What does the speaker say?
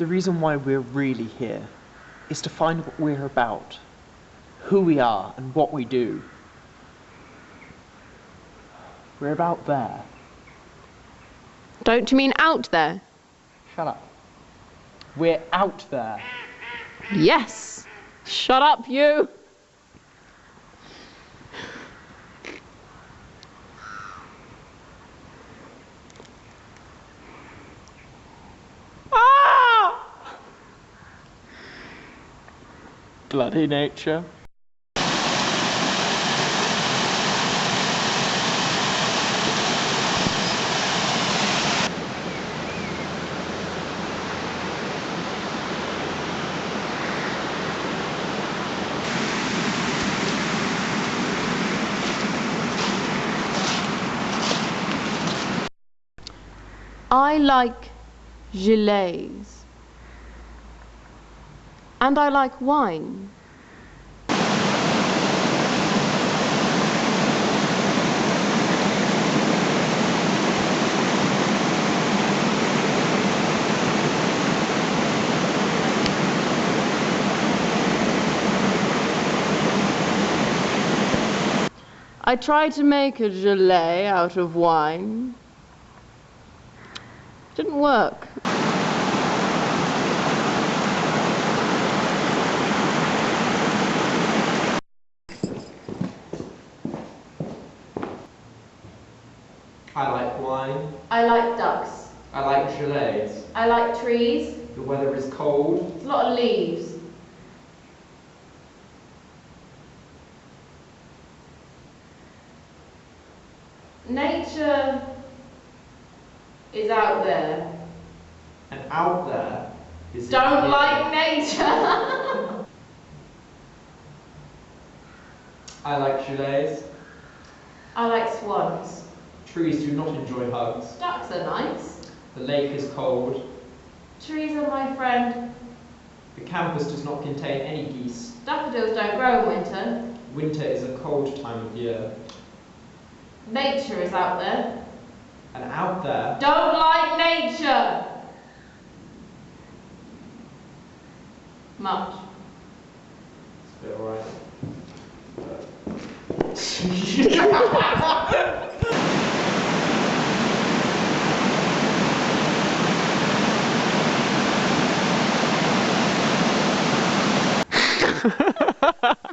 The reason why we're really here is to find what we're about, who we are and what we do. We're about there. Don't you mean out there? Shut up. We're out there. Yes. Shut up, you. Ah! Bloody nature. I like gilets. And I like wine. I tried to make a gelée out of wine. Didn't work. I like wine. I like ducks. I like gelées. I like trees. The weather is cold. There's a lot of leaves. Nature is out there. And out there is... Don't like nature. I like gelées. I like swans. Trees do not enjoy hugs. Ducks are nice. The lake is cold. Trees are my friend. The campus does not contain any geese. Daffodils don't grow in winter. Winter is a cold time of year. Nature is out there. And out there... Don't like nature! Much. It's a bit alright.